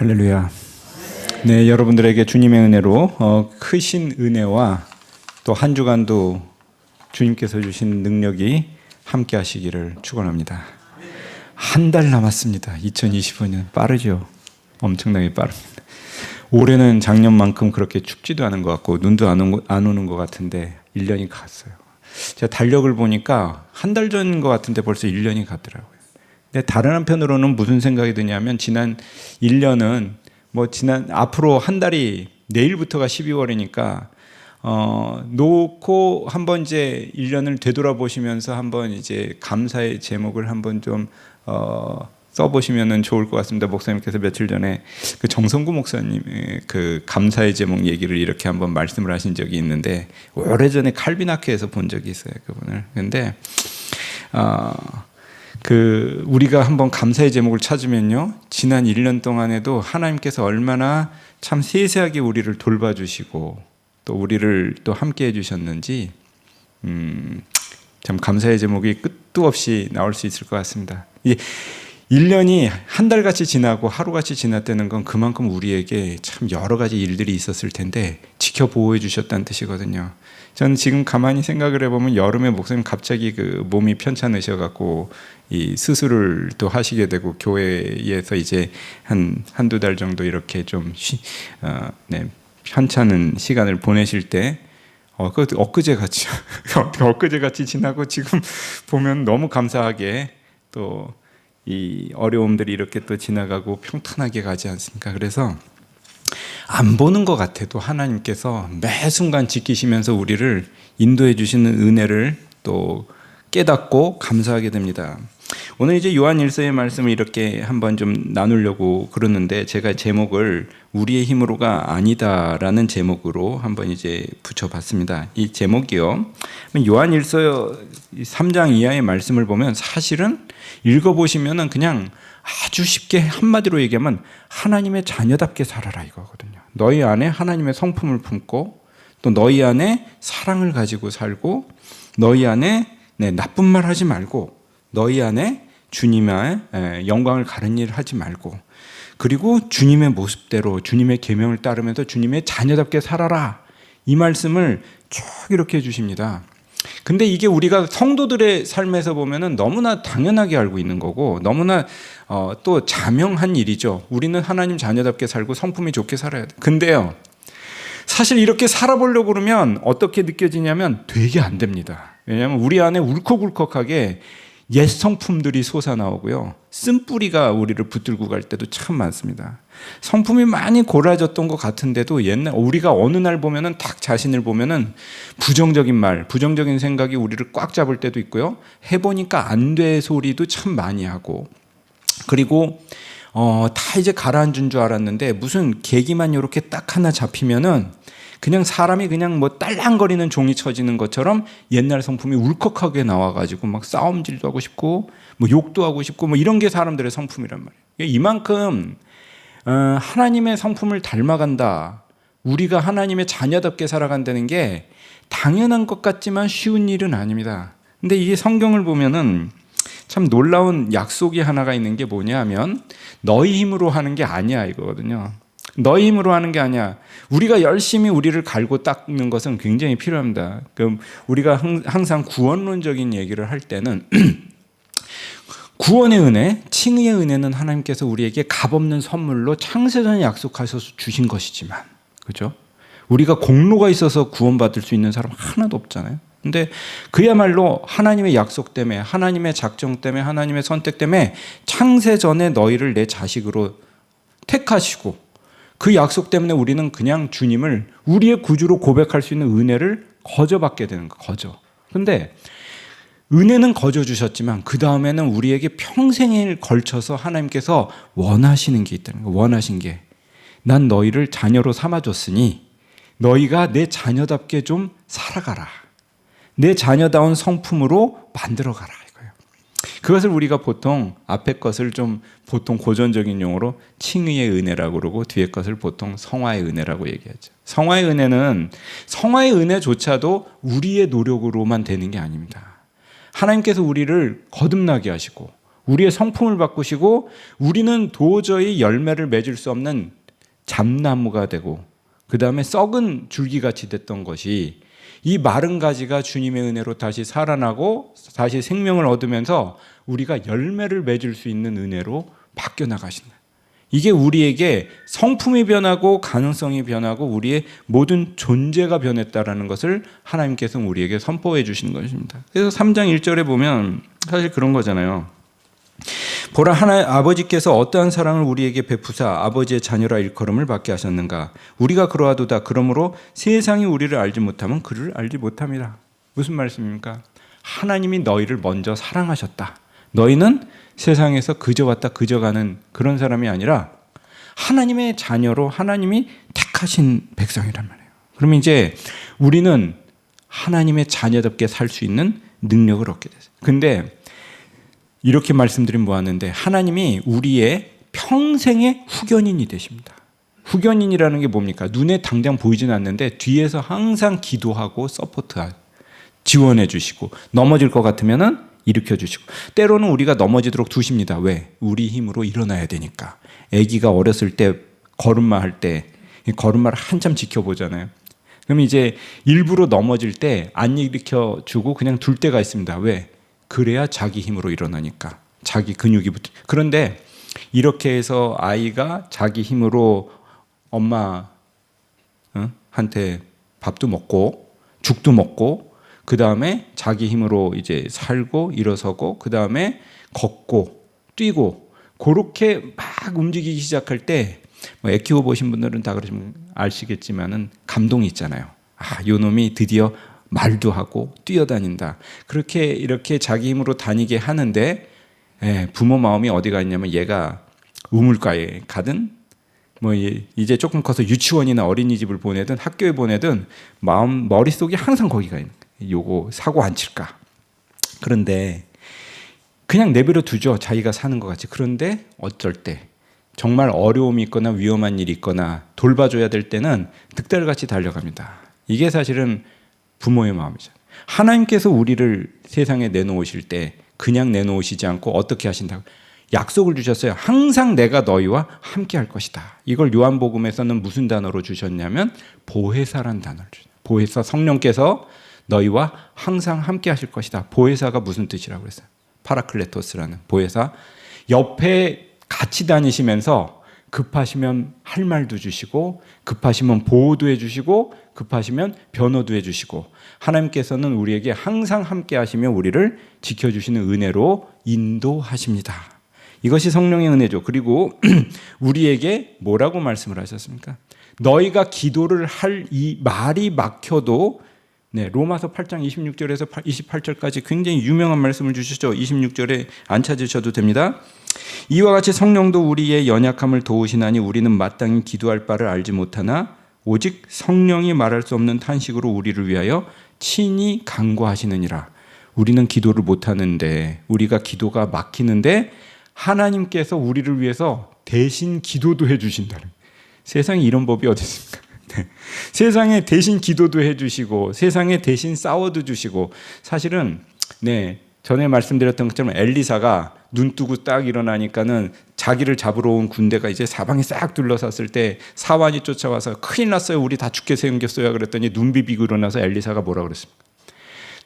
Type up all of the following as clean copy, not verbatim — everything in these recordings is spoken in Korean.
할렐루야. 네, 여러분들에게 주님의 은혜로 크신 은혜와 또 한 주간도 주님께서 주신 능력이 함께 하시기를 축원합니다. 한 달 남았습니다. 2025년 빠르죠. 엄청나게 빠릅니다. 올해는 작년만큼 그렇게 춥지도 않은 것 같고 눈도 안 오는 것 같은데 1년이 갔어요. 제가 달력을 보니까 한 달 전인 것 같은데 벌써 1년이 갔더라고요. 근데 다른 한편으로는 무슨 생각이 드냐면 지난 1년은 앞으로 한 달이 내일부터가 12월이니까 놓고 한번 이제 1년을 되돌아보시면서 한번 이제 감사의 제목을 한번 좀 써보시면은 좋을 것 같습니다. 목사님께서 며칠 전에 그 정성구 목사님의 그 감사의 제목 얘기를 이렇게 한번 말씀을 하신 적이 있는데 오래전에 칼빈학회에서 본 적이 있어요, 그분을. 근데 우리가 한번 감사의 제목을 찾으면요, 지난 1년 동안에도 하나님께서 얼마나 참 세세하게 우리를 돌봐주시고 또 우리를 또 함께 해주셨는지 참 감사의 제목이 끝도 없이 나올 수 있을 것 같습니다. 1년이 한 달같이 지나고 하루같이 지났다는 건 그만큼 우리에게 참 여러 가지 일들이 있었을 텐데 지켜보호해 주셨다는 뜻이거든요. 저는 지금 가만히 생각을 해보면 여름에 목사님 갑자기 그 몸이 편찮으셔갖고 이 수술을 또 하시게 되고 교회에서 이제 한두 달 정도 이렇게 좀 편찮은 시간을 보내실 때 엊그제 같이 엊그제 같이 지나고 지금 보면 너무 감사하게 또 이 어려움들이 이렇게 또 지나가고 평탄하게 가지 않습니까? 그래서 안 보는 것 같아도 하나님께서 매 순간 지키시면서 우리를 인도해 주시는 은혜를 또 깨닫고 감사하게 됩니다. 오늘 이제 요한 1서의 말씀을 이렇게 한번 좀 나누려고 그러는데 제가 제목을 우리의 힘으로가 아니다라는 제목으로 한번 이제 붙여봤습니다. 이 제목이요, 요한 1서 3장 이하의 말씀을 보면 사실은 읽어보시면은 그냥 아주 쉽게 한마디로 얘기하면 하나님의 자녀답게 살아라 이거거든요. 너희 안에 하나님의 성품을 품고 또 너희 안에 사랑을 가지고 살고 너희 안에 나쁜 말 하지 말고 너희 안에 주님의 영광을 가른 일 하지 말고 그리고 주님의 모습대로 주님의 계명을 따르면서 주님의 자녀답게 살아라, 이 말씀을 쭉 이렇게 해주십니다. 근데 이게 우리가 성도들의 삶에서 보면은 너무나 당연하게 알고 있는 거고 너무나 또 자명한 일이죠. 우리는 하나님 자녀답게 살고 성품이 좋게 살아야 돼. 근데요, 사실 이렇게 살아보려고 그러면 어떻게 느껴지냐면 되게 안 됩니다. 왜냐하면 우리 안에 울컥울컥하게 옛 성품들이 솟아나오고요, 쓴뿌리가 우리를 붙들고 갈 때도 참 많습니다. 성품이 많이 골아졌던 것 같은데도 옛날 우리가 어느 날 보면은 딱 자신을 보면은 부정적인 말, 부정적인 생각이 우리를 꽉 잡을 때도 있고요, 해보니까 안 돼 소리도 참 많이 하고, 그리고 다 이제 가라앉은 줄 알았는데 무슨 계기만 이렇게 딱 하나 잡히면은 그냥 사람이 그냥 딸랑거리는 종이 쳐지는 것처럼 옛날 성품이 울컥하게 나와가지고 막 싸움질도 하고 싶고 욕도 하고 싶고 이런 게 사람들의 성품이란 말이에요. 이만큼 하나님의 성품을 닮아간다, 우리가 하나님의 자녀답게 살아간다는 게 당연한 것 같지만 쉬운 일은 아닙니다. 근데 이게 성경을 보면은 참 놀라운 약속이 하나가 있는 게 뭐냐 하면 너희 힘으로 하는 게 아니야 이거거든요. 너희 힘으로 하는 게 아니야. 우리가 열심히 우리를 갈고 닦는 것은 굉장히 필요합니다. 그럼 우리가 항상 구원론적인 얘기를 할 때는 구원의 은혜, 칭의의 은혜는 하나님께서 우리에게 값없는 선물로 창세전에 약속하셔서 주신 것이지만, 그죠? 우리가 공로가 있어서 구원받을 수 있는 사람 하나도 없잖아요. 근데 그야말로 하나님의 약속 때문에, 하나님의 작정 때문에, 하나님의 선택 때문에 창세전에 너희를 내 자식으로 택하시고 그 약속 때문에 우리는 그냥 주님을 우리의 구주로 고백할 수 있는 은혜를 거저 받게 되는 거, 거저. 근데 은혜는 거저 주셨지만 그 다음에는 우리에게 평생에 걸쳐서 하나님께서 원하시는 게 있다는 거. 원하신 게, 난 너희를 자녀로 삼아줬으니 너희가 내 자녀답게 좀 살아가라, 내 자녀다운 성품으로 만들어가라 이거예요. 그것을 우리가 보통 앞에 것을 좀 보통 고전적인 용어로 칭의의 은혜라고 그러고 뒤에 것을 보통 성화의 은혜라고 얘기하죠. 성화의 은혜는, 성화의 은혜조차도 우리의 노력으로만 되는 게 아닙니다. 하나님께서 우리를 거듭나게 하시고 우리의 성품을 바꾸시고 우리는 도저히 열매를 맺을 수 없는 잡나무가 되고 그 다음에 썩은 줄기같이 됐던 것이 이 마른 가지가 주님의 은혜로 다시 살아나고 다시 생명을 얻으면서 우리가 열매를 맺을 수 있는 은혜로 바뀌어 나가신다. 이게 우리에게 성품이 변하고 가능성이 변하고 우리의 모든 존재가 변했다라는 것을 하나님께서 우리에게 선포해 주시는 것입니다. 그래서 3장 1절에 보면 사실 그런 거잖아요. 보라, 아버지께서 어떠한 사랑을 우리에게 베푸사 아버지의 자녀라 일컬음을 받게 하셨는가. 우리가 그러하도다. 그러므로 세상이 우리를 알지 못하면 그를 알지 못함이라. 무슨 말씀입니까? 하나님이 너희를 먼저 사랑하셨다. 너희는 세상에서 그저 왔다 그저 가는 그런 사람이 아니라 하나님의 자녀로 하나님이 택하신 백성이란 말이에요. 그러면 이제 우리는 하나님의 자녀답게 살 수 있는 능력을 얻게 됐어요. 근데 이렇게 말씀드리면 뭐하는데 하나님이 우리의 평생의 후견인이 되십니다. 후견인이라는 게 뭡니까? 눈에 당장 보이진 않는데 뒤에서 항상 기도하고 서포트하고 지원해 주시고 넘어질 것 같으면은 일으켜 주시고 때로는 우리가 넘어지도록 두십니다. 왜? 우리 힘으로 일어나야 되니까. 아기가 어렸을 때 걸음마 할 때 걸음마를 한참 지켜보잖아요. 그럼 이제 일부러 넘어질 때 안 일으켜 주고 그냥 둘 때가 있습니다. 왜? 그래야 자기 힘으로 일어나니까. 자기 근육이 붙어. 그런데 이렇게 해서 아이가 자기 힘으로 엄마한테 밥도 먹고 죽도 먹고 그 다음에 자기 힘으로 이제 살고 일어서고 그 다음에 걷고 뛰고 그렇게 막 움직이기 시작할 때 애 키워보신 분들은 다 그러시면 아시겠지만은 감동이 있잖아요. 아, 요 놈이 드디어 말도 하고 뛰어다닌다. 그렇게 이렇게 자기 힘으로 다니게 하는데 부모 마음이 어디가 있냐면 얘가 우물가에 가든 뭐 이제 조금 커서 유치원이나 어린이집을 보내든 학교에 보내든 머릿속이 항상 거기가 있는 거예요. 요거 사고 안 칠까. 그런데 그냥 내버려 두죠. 자기가 사는 것 같이. 그런데 어쩔 때 정말 어려움이 있거나 위험한 일이 있거나 돌봐줘야 될 때는 득달같이 달려갑니다. 이게 사실은 부모의 마음이죠. 하나님께서 우리를 세상에 내놓으실 때 그냥 내놓으시지 않고 어떻게 하신다고? 약속을 주셨어요. 항상 내가 너희와 함께 할 것이다. 이걸 요한복음에서는 무슨 단어로 주셨냐면 보혜사란 단어를 주셨어요. 보혜사, 성령께서 너희와 항상 함께 하실 것이다. 보혜사가 무슨 뜻이라고 그랬어요? 파라클레토스라는 보혜사. 옆에 같이 다니시면서 급하시면 할 말도 주시고 급하시면 보호도 해주시고 급하시면 변호도 해주시고 하나님께서는 우리에게 항상 함께 하시며 우리를 지켜주시는 은혜로 인도하십니다. 이것이 성령의 은혜죠. 그리고 우리에게 뭐라고 말씀을 하셨습니까? 너희가 기도를 할 이 말이 막혀도 로마서 8장 26절에서 28절까지 굉장히 유명한 말씀을 주시죠. 26절에 안 찾으셔도 됩니다. 이와 같이 성령도 우리의 연약함을 도우시나니 우리는 마땅히 기도할 바를 알지 못하나 오직 성령이 말할 수 없는 탄식으로 우리를 위하여 친히 간구하시느니라. 우리는 기도를 못하는데 우리가 기도가 막히는데 하나님께서 우리를 위해서 대신 기도도 해주신다는. 세상에 이런 법이 어디 있습니까? 네. 세상에 대신 기도도 해주시고 세상에 대신 싸워도 주시고 사실은 전에 말씀드렸던 것처럼 엘리사가 눈 뜨고 딱 일어나니까는 자기를 잡으러 온 군대가 이제 사방에 싹 둘러쌌을 때 사환이 쫓아와서 큰일 났어요. 우리 다 죽게 생겼어요. 그랬더니 눈 비비고 일어나서 엘리사가 뭐라 그랬습니까?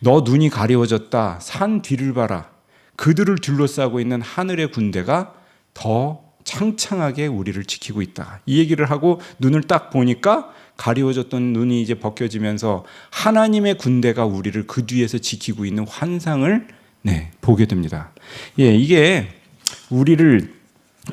너 눈이 가려워졌다. 산 뒤를 봐라. 그들을 둘러싸고 있는 하늘의 군대가 더 창창하게 우리를 지키고 있다. 이 얘기를 하고 눈을 딱 보니까 가려워졌던 눈이 이제 벗겨지면서 하나님의 군대가 우리를 그 뒤에서 지키고 있는 환상을 보게 됩니다. 이게 우리를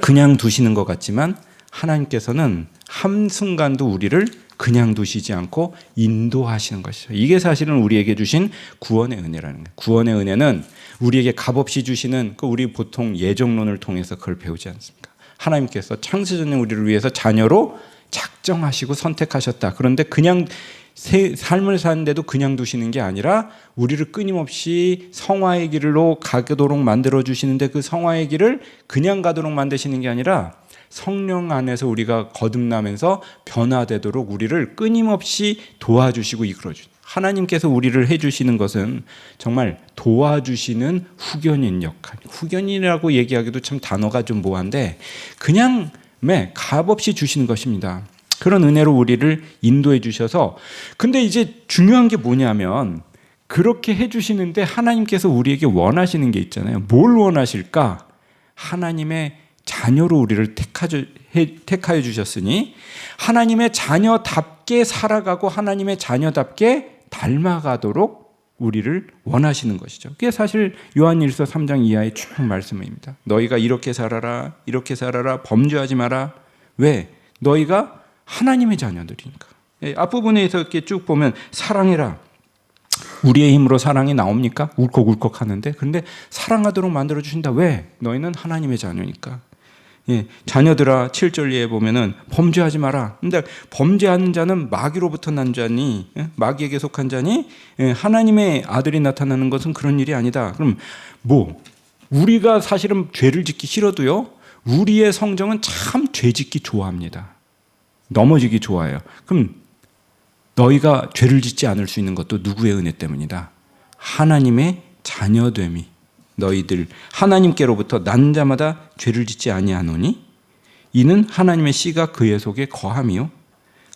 그냥 두시는 것 같지만 하나님께서는 한순간도 우리를 그냥 두시지 않고 인도하시는 것이죠. 이게 사실은 우리에게 주신 구원의 은혜라는 거예요. 구원의 은혜는 우리에게 값없이 주시는 우리 보통 예정론을 통해서 그걸 배우지 않습니까? 하나님께서 창세전에 우리를 위해서 자녀로 작정하시고 선택하셨다. 그런데 그냥 삶을 사는데도 그냥 두시는 게 아니라 우리를 끊임없이 성화의 길로 가도록 만들어 주시는데 그 성화의 길을 그냥 가도록 만드시는 게 아니라 성령 안에서 우리가 거듭나면서 변화되도록 우리를 끊임없이 도와주시고 이끌어주시는. 하나님께서 우리를 해주시는 것은 정말 도와주시는 후견인 역할. 후견인이라고 얘기하기도 참 단어가 좀 모호한데 그냥 값없이 주시는 것입니다. 그런 은혜로 우리를 인도해 주셔서 근데 이제 중요한 게 뭐냐면 그렇게 해주시는데 하나님께서 우리에게 원하시는 게 있잖아요. 뭘 원하실까? 하나님의 자녀로 우리를 택하여 주셨으니 하나님의 자녀답게 살아가고 하나님의 자녀답게 닮아가도록 우리를 원하시는 것이죠. 그게 사실 요한일서 3장 이하의 쭉 말씀입니다. 너희가 이렇게 살아라, 이렇게 살아라, 범죄하지 마라. 왜? 너희가 하나님의 자녀들이니까. 앞부분에서 이렇게 쭉 보면 사랑해라. 우리의 힘으로 사랑이 나옵니까? 울컥울컥 하는데. 그런데 사랑하도록 만들어주신다. 왜? 너희는 하나님의 자녀니까. 자녀들아 7절 이하에 보면은 범죄하지 마라. 근데 범죄하는 자는 마귀로부터 난 자니, 마귀에게 속한 자니, 하나님의 아들이 나타나는 것은 그런 일이 아니다. 그럼 우리가 사실은 죄를 짓기 싫어도요, 우리의 성정은 참 죄 짓기 좋아합니다. 넘어지기 좋아해요. 그럼 너희가 죄를 짓지 않을 수 있는 것도 누구의 은혜 때문이다? 하나님의 자녀됨이. 너희들 하나님께로부터 난 자마다 죄를 짓지 아니하노니 이는 하나님의 씨가 그의 속에 거함이요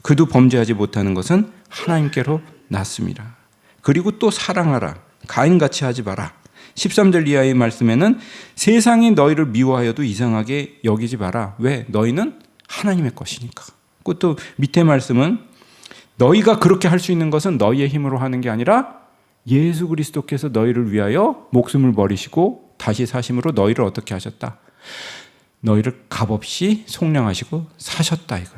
그도 범죄하지 못하는 것은 하나님께로 났습니다. 그리고 또 사랑하라. 가인같이 하지 마라. 13절 이하의 말씀에는 세상이 너희를 미워하여도 이상하게 여기지 마라. 왜? 너희는 하나님의 것이니까. 또 밑에 말씀은 너희가 그렇게 할 수 있는 것은 너희의 힘으로 하는 게 아니라 예수 그리스도께서 너희를 위하여 목숨을 버리시고 다시 사심으로 너희를 어떻게 하셨다? 너희를 값없이 속량하시고 사셨다. 이거.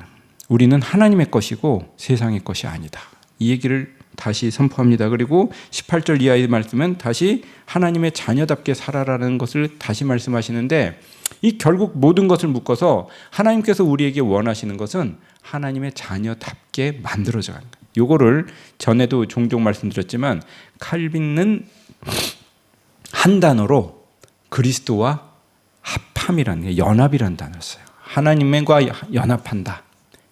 우리는 하나님의 것이고 세상의 것이 아니다. 이 얘기를 다시 선포합니다. 그리고 18절 이하의 말씀은 다시 하나님의 자녀답게 살아라는 것을 다시 말씀하시는데 이 결국 모든 것을 묶어서 하나님께서 우리에게 원하시는 것은 하나님의 자녀답게 만들어져 가는 거예요. 요거를 전에도 종종 말씀드렸지만 칼빈은 한 단어로 그리스도와 합함이라는 게 연합이라는 단어를 써요. 하나님과 연합한다.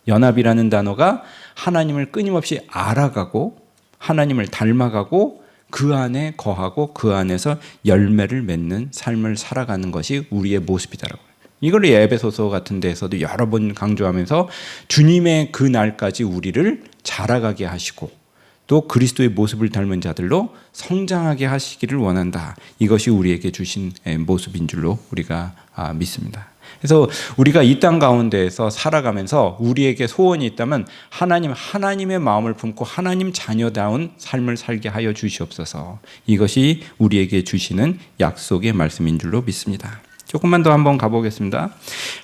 연합이라는 단어가 하나님을 끊임없이 알아가고 하나님을 닮아가고 그 안에 거하고 그 안에서 열매를 맺는 삶을 살아가는 것이 우리의 모습이다라고. 이걸 에베소서 같은 데에서도 여러 번 강조하면서 주님의 그 날까지 우리를 자라가게 하시고 또 그리스도의 모습을 닮은 자들로 성장하게 하시기를 원한다. 이것이 우리에게 주신 모습인 줄로 우리가 믿습니다. 그래서 우리가 이 땅 가운데에서 살아가면서 우리에게 소원이 있다면 하나님의 마음을 품고 하나님 자녀다운 삶을 살게 하여 주시옵소서. 이것이 우리에게 주시는 약속의 말씀인 줄로 믿습니다. 조금만 더 한번 가보겠습니다.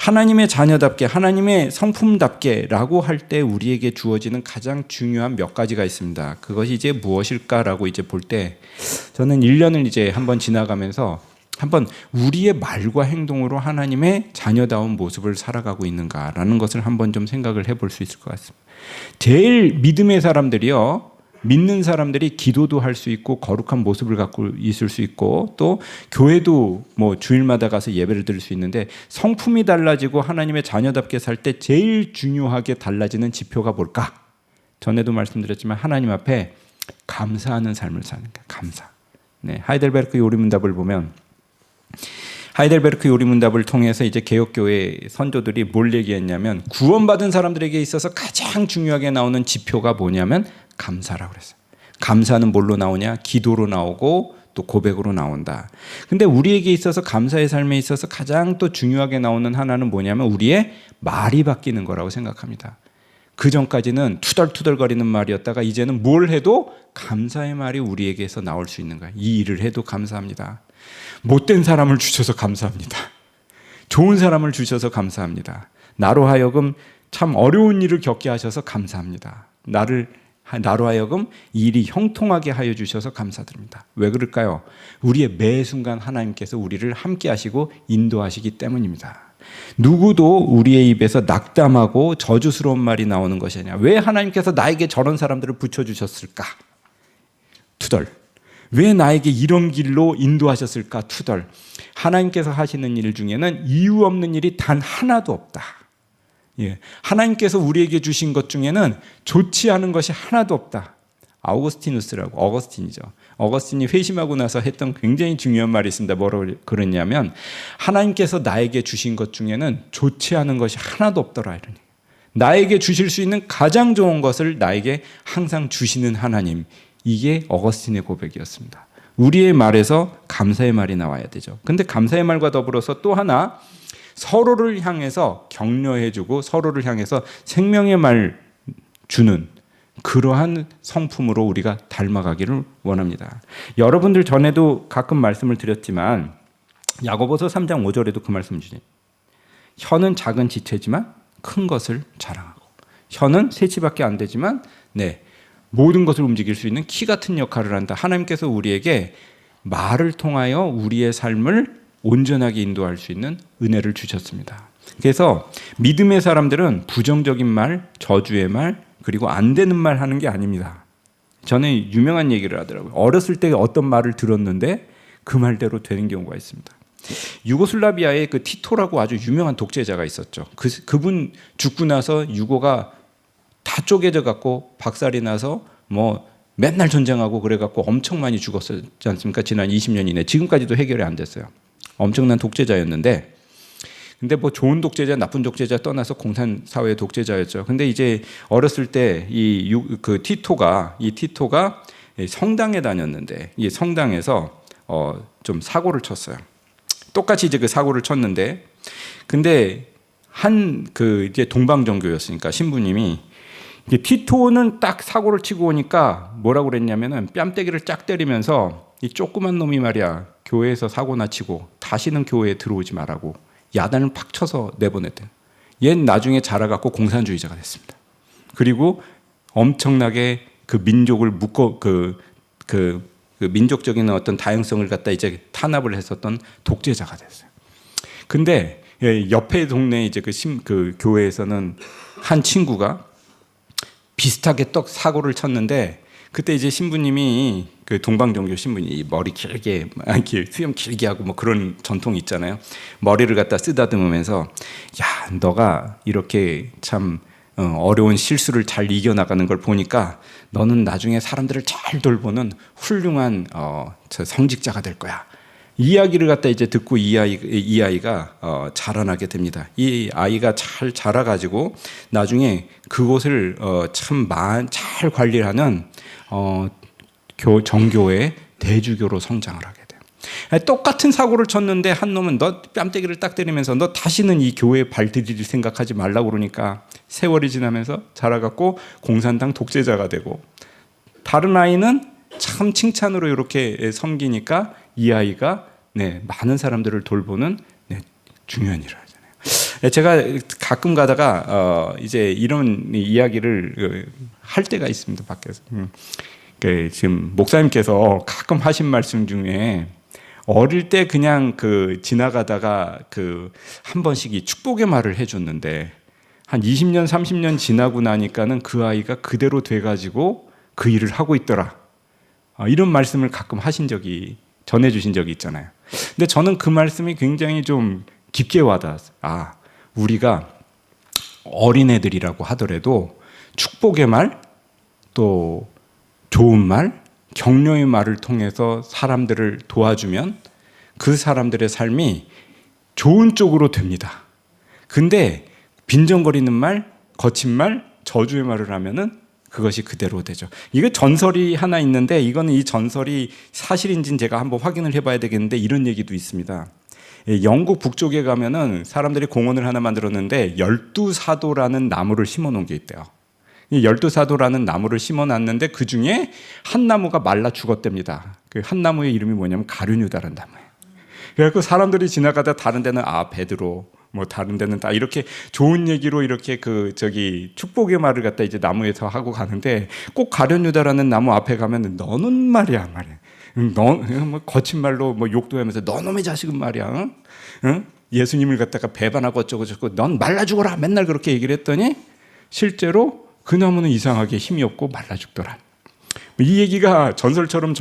하나님의 자녀답게, 하나님의 성품답게 라고 할 때 우리에게 주어지는 가장 중요한 몇 가지가 있습니다. 그것이 이제 무엇일까라고 이제 볼 때 저는 1년을 이제 한번 지나가면서 한번 우리의 말과 행동으로 하나님의 자녀다운 모습을 살아가고 있는가라는 것을 한번 좀 생각을 해볼 수 있을 것 같습니다. 제일 믿음의 사람들이요. 믿는 사람들이 기도도 할 수 있고 거룩한 모습을 갖고 있을 수 있고 또 교회도 뭐 주일마다 가서 예배를 드릴 수 있는데 성품이 달라지고 하나님의 자녀답게 살 때 제일 중요하게 달라지는 지표가 뭘까? 전에도 말씀드렸지만 하나님 앞에 감사하는 삶을 사는 거예요. 감사. 네, 하이델베르크 요리문답을 보면 하이델베르크 요리문답을 통해서 이제 개혁교회 선조들이 뭘 얘기했냐면 구원받은 사람들에게 있어서 가장 중요하게 나오는 지표가 뭐냐면 감사라고 그랬어요. 감사는 뭘로 나오냐? 기도로 나오고 또 고백으로 나온다. 근데 우리에게 있어서 감사의 삶에 있어서 가장 또 중요하게 나오는 하나는 뭐냐면 우리의 말이 바뀌는 거라고 생각합니다. 그 전까지는 투덜투덜거리는 말이었다가 이제는 뭘 해도 감사의 말이 우리에게서 나올 수 있는 거예요. 이 일을 해도 감사합니다. 못된 사람을 주셔서 감사합니다. 좋은 사람을 주셔서 감사합니다. 나로 하여금 참 어려운 일을 겪게 하셔서 감사합니다. 나로 하여금 이 일이 형통하게 하여 주셔서 감사드립니다. 왜 그럴까요? 우리의 매 순간 하나님께서 우리를 함께 하시고 인도하시기 때문입니다. 누구도 우리의 입에서 낙담하고 저주스러운 말이 나오는 것이 아니라 왜 하나님께서 나에게 저런 사람들을 붙여주셨을까? 투덜. 왜 나에게 이런 길로 인도하셨을까? 투덜. 하나님께서 하시는 일 중에는 이유 없는 일이 단 하나도 없다. 예. 하나님께서 우리에게 주신 것 중에는 좋지 않은 것이 하나도 없다. 아우구스티누스라고, 어거스틴이죠. 어거스틴이 회심하고 나서 했던 굉장히 중요한 말이 있습니다. 뭐라고 그랬냐면 하나님께서 나에게 주신 것 중에는 좋지 않은 것이 하나도 없더라 이러니. 나에게 주실 수 있는 가장 좋은 것을 나에게 항상 주시는 하나님. 이게 어거스틴의 고백이었습니다. 우리의 말에서 감사의 말이 나와야 되죠. 근데 감사의 말과 더불어서 또 하나 서로를 향해서 격려해주고 서로를 향해서 생명의 말 주는 그러한 성품으로 우리가 닮아가기를 원합니다. 여러분들 전에도 가끔 말씀을 드렸지만 야고보서 3장 5절에도 그 말씀 주죠. 혀는 작은 지체지만 큰 것을 자랑하고, 혀는 세치밖에 안 되지만 모든 것을 움직일 수 있는 키 같은 역할을 한다. 하나님께서 우리에게 말을 통하여 우리의 삶을 온전하게 인도할 수 있는 은혜를 주셨습니다. 그래서 믿음의 사람들은 부정적인 말, 저주의 말, 그리고 안 되는 말 하는 게 아닙니다. 저는 유명한 얘기를 하더라고요. 어렸을 때 어떤 말을 들었는데 그 말대로 되는 경우가 있습니다. 유고슬라비아에 그 티토라고 아주 유명한 독재자가 있었죠. 그분 죽고 나서 유고가 다 쪼개져 갖고 박살이 나서 뭐 맨날 전쟁하고 그래갖고 엄청 많이 죽었지 않습니까? 지난 20년 이내 지금까지도 해결이 안 됐어요. 엄청난 독재자였는데, 근데 뭐 좋은 독재자, 나쁜 독재자 떠나서 공산사회 독재자였죠. 근데 이제 어렸을 때 그 티토가 성당에 다녔는데 이 성당에서 좀 사고를 쳤어요. 똑같이 이제 그 사고를 쳤는데, 근데 이제 동방종교였으니까 신부님이 티토는 딱 사고를 치고 오니까 뭐라고 그랬냐면은 뺨때기를 쫙 때리면서 이 조그만 놈이 말이야 교회에서 사고나 치고 다시는 교회에 들어오지 말라고 야단을 팍 쳐서 내보냈대요. 얘는 나중에 자라갖고 공산주의자가 됐습니다. 그리고 엄청나게 그 민족을 그 민족적인 어떤 다양성을 갖다 이제 탄압을 했었던 독재자가 됐어요. 근데 옆에 동네 이제 그 교회에서는 한 친구가 비슷하게 떡 사고를 쳤는데, 그때 이제 신부님이 그 동방종교 신부님이 머리 길게 이렇게 수염 길게 하고 뭐 그런 전통이 있잖아요. 머리를 갖다 쓰다듬으면서 야, 너가 이렇게 참 어려운 실수를 잘 이겨나가는 걸 보니까 너는 나중에 사람들을 잘 돌보는 훌륭한 성직자가 될 거야. 이 이야기를 갖다 이제 듣고 이 아이가 자라나게 됩니다. 이 아이가 잘 자라가지고 나중에 그곳을 참 잘 관리를 하는 정교회 대주교로 성장을 하게 돼요. 똑같은 사고를 쳤는데 한 놈은 너 뺨때기를 딱 때리면서 너 다시는 이 교회에 발 디딜 생각하지 말라고 그러니까 세월이 지나면서 자라갖고 공산당 독재자가 되고, 다른 아이는 참 칭찬으로 이렇게 섬기니까 이 아이가 많은 사람들을 돌보는 중요한 일을 하잖아요. 제가 가끔 가다가 이제 이런 이야기를 할 때가 있습니다. 밖에서. 지금 목사님께서 가끔 하신 말씀 중에 어릴 때 그냥 지나가다가 한 번씩 이 축복의 말을 해줬는데 한 20년, 30년 지나고 나니까는 그 아이가 그대로 돼가지고 그 일을 하고 있더라. 이런 말씀을 가끔 전해주신 적이 있잖아요. 근데 저는 그 말씀이 굉장히 좀 깊게 와닿았어요. 우리가 어린애들이라고 하더라도 축복의 말, 또 좋은 말, 격려의 말을 통해서 사람들을 도와주면 그 사람들의 삶이 좋은 쪽으로 됩니다. 근데 빈정거리는 말, 거친 말, 저주의 말을 하면은 그것이 그대로 되죠. 이거 전설이 하나 있는데 이거는 이 전설이 사실인지는 제가 한번 확인을 해봐야 되겠는데 이런 얘기도 있습니다. 영국 북쪽에 가면은 사람들이 공원을 하나 만들었는데 12사도라는 나무를 심어 놓은 게 있대요. 이 12사도라는 나무를 심어 놨는데 그 중에 한 나무가 말라 죽었답니다. 그 한 나무의 이름이 뭐냐면 가룟유다라는 나무예요. 그래서 사람들이 지나가다 다른 데는 베드로, 뭐 다른 데는 다 이렇게 좋은 얘기로 이렇게 축복의 말을 갖다 이제 나무에서 하고 가는데 꼭 가룟유다라는 나무 앞에 가면 너는 말이야. 너 뭐 거친 말로 뭐 욕도 하면서 너놈의 자식은 말이야. 응? 예수님을 갖다가 배반하고 어쩌고 넌 말라 죽어라. 맨날 그렇게 얘기를 했더니 실제로 그 나무는 이상하게 힘이 없고 말라 죽더라. 이 얘기가 전설처럼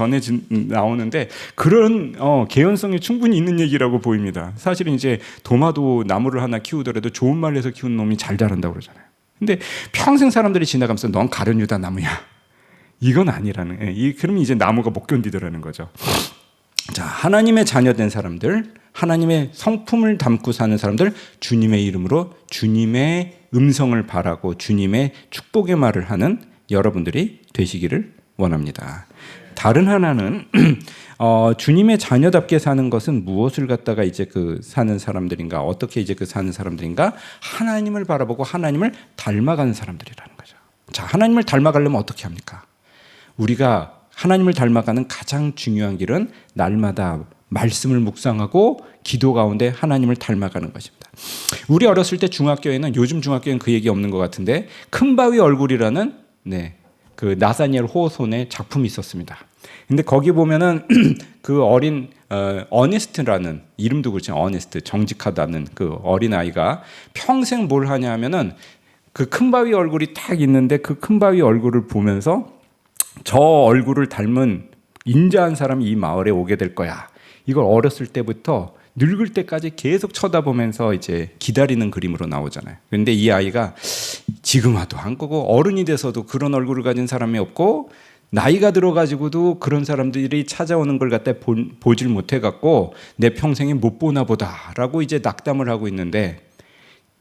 나오는데 그런 개연성이 충분히 있는 얘기라고 보입니다. 사실은 이제 도마도 나무를 하나 키우더라도 좋은 말을 해서 키운 놈이 잘 자란다고 그러잖아요. 근데 평생 사람들이 지나가면서 넌 가룟유다 나무야. 이건 아니라는. 그러면 이제 나무가 못 견디더라는 거죠. 자, 하나님의 자녀된 사람들, 하나님의 성품을 담고 사는 사람들, 주님의 이름으로 주님의 음성을 바라고 주님의 축복의 말을 하는 여러분들이 되시기를 원합니다. 다른 하나는 주님의 자녀답게 사는 것은 무엇을 갖다가 이제 사는 사람들인가, 어떻게 이제 사는 사람들인가? 하나님을 바라보고 하나님을 닮아가는 사람들이라는 거죠. 자, 하나님을 닮아가려면 어떻게 합니까? 우리가 하나님을 닮아가는 가장 중요한 길은 날마다 말씀을 묵상하고 기도 가운데 하나님을 닮아가는 것입니다. 우리 어렸을 때 중학교에는, 요즘 중학교에는 그 얘기 없는 것 같은데, 큰바위 얼굴이라는 그 나사니엘 호손의 작품이 있었습니다. 근데 거기 보면은 그 어린 어니스트라는, 이름도 그렇지만 어니스트, 정직하다는 그 어린 아이가 평생 뭘 하냐 하면은 그 큰바위 얼굴이 딱 있는데 그 큰바위 얼굴을 보면서 저 얼굴을 닮은 인자한 사람이 이 마을에 오게 될 거야. 이걸 어렸을 때부터 늙을 때까지 계속 쳐다보면서 이제 기다리는 그림으로 나오잖아요. 그런데 이 아이가 지금 와도 안 거고, 어른이 돼서도 그런 얼굴을 가진 사람이 없고, 나이가 들어가지고도 그런 사람들이 찾아오는 걸 갖다 보질 못해갖고 내 평생에 못 보나 보다라고 이제 낙담을 하고 있는데,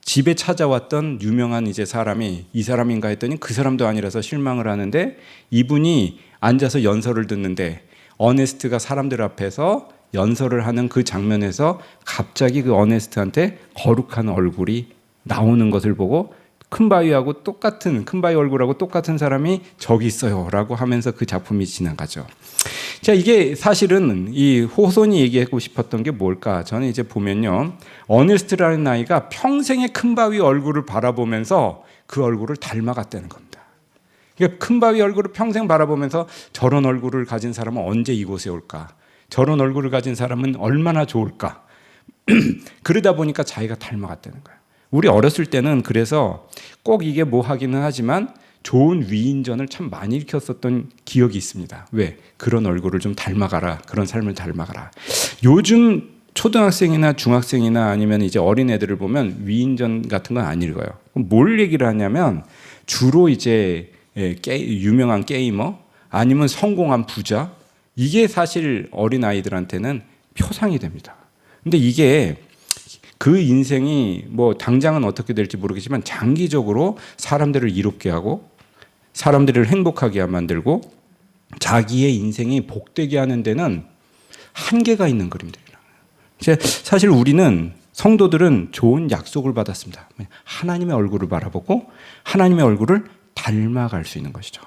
집에 찾아왔던 유명한 이제 사람이 이 사람인가 했더니 그 사람도 아니라서 실망을 하는데, 이분이 앉아서 연설을 듣는데 어네스트가 사람들 앞에서 연설을 하는 그 장면에서 갑자기 그 어네스트한테 거룩한 얼굴이 나오는 것을 보고, 큰바위하고 똑같은, 큰바위 얼굴하고 똑같은 사람이 저기 있어요 라고 하면서 그 작품이 지나가죠. 자, 이게 사실은 이 호손이 얘기하고 싶었던 게 뭘까? 저는 이제 보면요, 어네스트라는 아이가 평생의 큰바위 얼굴을 바라보면서 그 얼굴을 닮아갔다는 겁니다. 그러니까 큰바위 얼굴을 평생 바라보면서 저런 얼굴을 가진 사람은 언제 이곳에 올까? 저런 얼굴을 가진 사람은 얼마나 좋을까? 그러다 보니까 자기가 닮아갔다는 거예요. 우리 어렸을 때는 그래서 꼭 이게 뭐 하기는 하지만 좋은 위인전을 참 많이 일으켰었던 기억이 있습니다. 왜? 그런 얼굴을 좀 닮아가라. 그런 삶을 닮아가라. 요즘 초등학생이나 중학생이나 아니면 이제 어린애들을 보면 위인전 같은 건 안 읽어요. 그럼 뭘 얘기를 하냐면 주로 이제 유명한 게이머 아니면 성공한 부자, 이게 사실 어린아이들한테는 표상이 됩니다. 근데 이게 그 인생이 뭐 당장은 어떻게 될지 모르겠지만 장기적으로 사람들을 이롭게 하고 사람들을 행복하게 만들고 자기의 인생이 복되게 하는 데는 한계가 있는 그림들이라. 사실 우리는, 성도들은 좋은 약속을 받았습니다. 하나님의 얼굴을 바라보고 하나님의 얼굴을 닮아갈 수 있는 것이죠.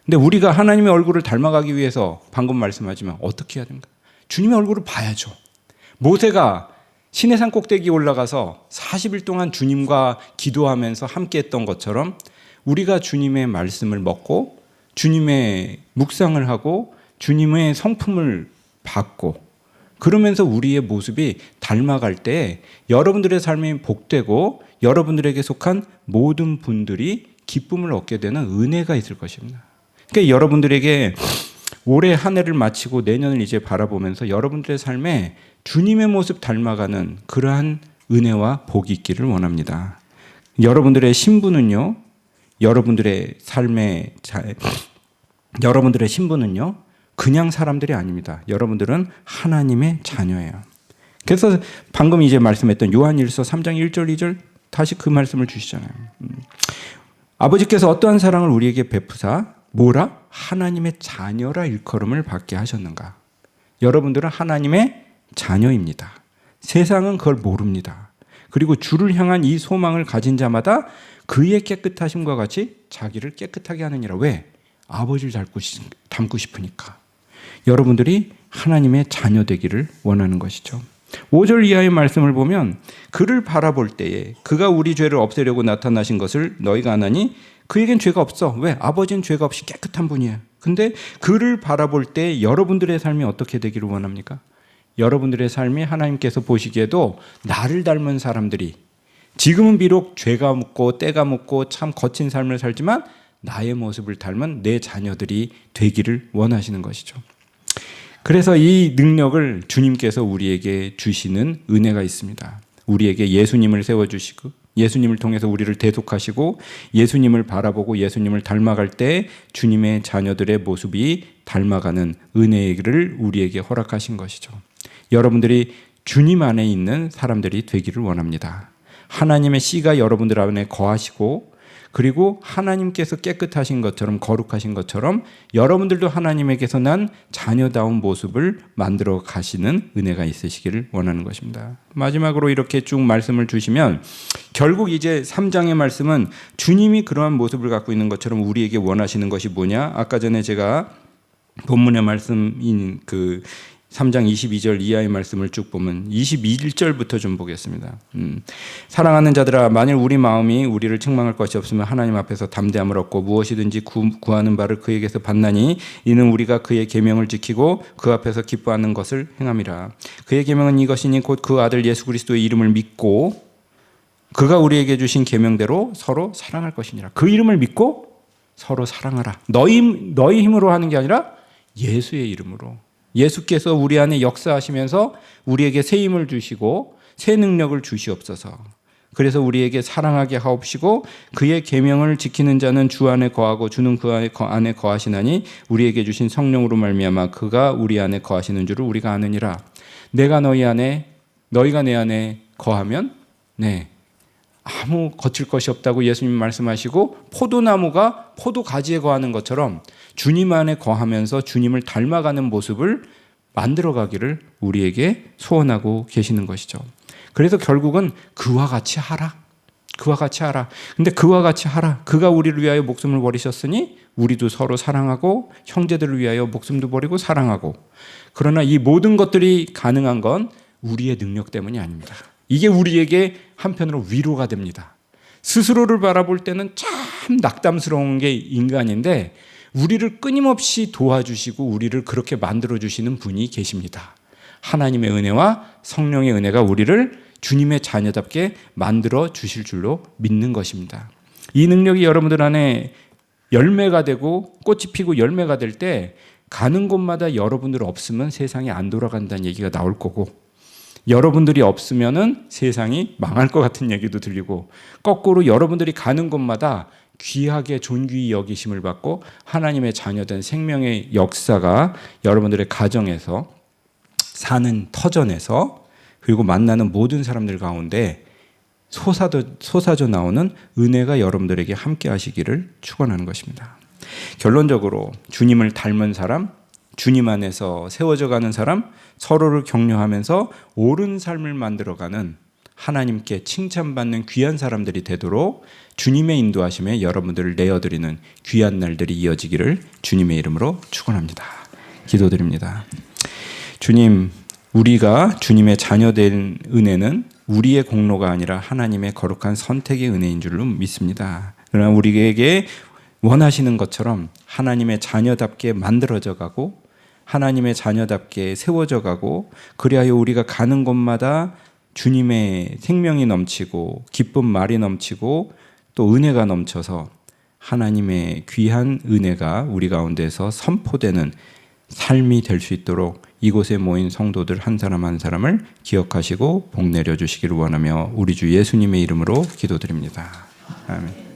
근데 우리가 하나님의 얼굴을 닮아가기 위해서 방금 말씀하지만 어떻게 해야 됩니까? 주님의 얼굴을 봐야죠. 모세가 시내산 꼭대기에 올라가서 40일 동안 주님과 기도하면서 함께했던 것처럼 우리가 주님의 말씀을 먹고 주님의 묵상을 하고 주님의 성품을 받고 그러면서 우리의 모습이 닮아갈 때 여러분들의 삶이 복되고 여러분들에게 속한 모든 분들이 기쁨을 얻게 되는 은혜가 있을 것입니다. 그러니까 여러분들에게 올해 한 해를 마치고 내년을 이제 바라보면서 여러분들의 삶에 주님의 모습 닮아가는 그러한 은혜와 복이 있기를 원합니다. 여러분들의 신분은요, 여러분들의 신분은요, 그냥 사람들이 아닙니다. 여러분들은 하나님의 자녀예요. 그래서 방금 이제 말씀했던 요한일서 3장 1절 2절 다시 그 말씀을 주시잖아요. 아버지께서 어떠한 사랑을 우리에게 베푸사 뭐라? 하나님의 자녀라 일컬음을 받게 하셨는가? 여러분들은 하나님의 자녀입니다. 세상은 그걸 모릅니다. 그리고 주를 향한 이 소망을 가진 자마다 그의 깨끗하심과 같이 자기를 깨끗하게 하느니라. 왜? 아버지를 닮고 싶으니까. 여러분들이 하나님의 자녀 되기를 원하는 것이죠. 5절 이하의 말씀을 보면 그를 바라볼 때에 그가 우리 죄를 없애려고 나타나신 것을 너희가 아나니 그에겐 죄가 없어. 왜? 아버지는 죄가 없이 깨끗한 분이에요. 근데 그를 바라볼 때 여러분들의 삶이 어떻게 되기를 원합니까? 여러분들의 삶이 하나님께서 보시기에도 나를 닮은 사람들이 지금은 비록 죄가 묻고 때가 묻고 참 거친 삶을 살지만 나의 모습을 닮은 내 자녀들이 되기를 원하시는 것이죠. 그래서 이 능력을 주님께서 우리에게 주시는 은혜가 있습니다. 우리에게 예수님을 세워주시고 예수님을 통해서 우리를 대속하시고 예수님을 바라보고 예수님을 닮아갈 때 주님의 자녀들의 모습이 닮아가는 은혜를 우리에게 허락하신 것이죠. 여러분들이 주님 안에 있는 사람들이 되기를 원합니다. 하나님의 씨가 여러분들 안에 거하시고 그리고 하나님께서 깨끗하신 것처럼 거룩하신 것처럼 여러분들도 하나님에게서 난 자녀다운 모습을 만들어 가시는 은혜가 있으시기를 원하는 것입니다. 마지막으로 이렇게 쭉 말씀을 주시면 결국 이제 3장의 말씀은 주님이 그러한 모습을 갖고 있는 것처럼 우리에게 원하시는 것이 뭐냐? 아까 전에 제가 본문의 말씀인 그 3장 22절 이하의 말씀을 쭉 보면 21절부터 좀 보겠습니다. 사랑하는 자들아, 만일 우리 마음이 우리를 책망할 것이 없으면 하나님 앞에서 담대함을 얻고 무엇이든지 구하는 바를 그에게서 받나니 이는 우리가 그의 계명을 지키고 그 앞에서 기뻐하는 것을 행함이라. 그의 계명은 이것이니 곧 그 아들 예수 그리스도의 이름을 믿고 그가 우리에게 주신 계명대로 서로 사랑할 것이니라. 그 이름을 믿고 서로 사랑하라. 너희 힘으로 하는 게 아니라 예수의 이름으로. 예수께서 우리 안에 역사하시면서 우리에게 새 힘을 주시고 새 능력을 주시옵소서. 그래서 우리에게 사랑하게 하옵시고 그의 계명을 지키는 자는 주 안에 거하고 주는 그 안에 거하시나니 우리에게 주신 성령으로 말미암아 그가 우리 안에 거하시는 줄을 우리가 아느니라. 내가 너희 안에 너희가 내 안에 거하면 아무 거칠 것이 없다고 예수님 말씀하시고 포도나무가 포도가지에 거하는 것처럼 주님 안에 거하면서 주님을 닮아가는 모습을 만들어가기를 우리에게 소원하고 계시는 것이죠. 그래서 결국은 그와 같이 하라. 그와 같이 하라. 근데 그와 같이 하라. 그가 우리를 위하여 목숨을 버리셨으니 우리도 서로 사랑하고 형제들을 위하여 목숨도 버리고 사랑하고. 그러나 이 모든 것들이 가능한 건 우리의 능력 때문이 아닙니다. 이게 우리에게 한편으로 위로가 됩니다. 스스로를 바라볼 때는 참 낙담스러운 게 인간인데 우리를 끊임없이 도와주시고 우리를 그렇게 만들어주시는 분이 계십니다. 하나님의 은혜와 성령의 은혜가 우리를 주님의 자녀답게 만들어 주실 줄로 믿는 것입니다. 이 능력이 여러분들 안에 열매가 되고 꽃이 피고 열매가 될 때 가는 곳마다 여러분들 없으면 세상이 안 돌아간다는 얘기가 나올 거고 여러분들이 없으면은 세상이 망할 것 같은 얘기도 들리고 거꾸로 여러분들이 가는 곳마다 귀하게 존귀히 여기심을 받고 하나님의 자녀된 생명의 역사가 여러분들의 가정에서 사는 터전에서 그리고 만나는 모든 사람들 가운데 솟아져 나오는 은혜가 여러분들에게 함께 하시기를 축원하는 것입니다. 결론적으로 주님을 닮은 사람, 주님 안에서 세워져 가는 사람, 서로를 격려하면서 옳은 삶을 만들어가는 하나님께 칭찬받는 귀한 사람들이 되도록 주님의 인도하심에 여러분들을 내어드리는 귀한 날들이 이어지기를 주님의 이름으로 축원합니다. 기도드립니다. 주님, 우리가 주님의 자녀된 은혜는 우리의 공로가 아니라 하나님의 거룩한 선택의 은혜인 줄로 믿습니다. 그러나 우리에게 원하시는 것처럼 하나님의 자녀답게 만들어져 가고 하나님의 자녀답게 세워져 가고 그리하여 우리가 가는 곳마다 주님의 생명이 넘치고 기쁜 말이 넘치고 또 은혜가 넘쳐서 하나님의 귀한 은혜가 우리 가운데서 선포되는 삶이 될 수 있도록 이곳에 모인 성도들 한 사람 한 사람을 기억하시고 복 내려 주시기를 원하며 우리 주 예수님의 이름으로 기도드립니다. 아멘.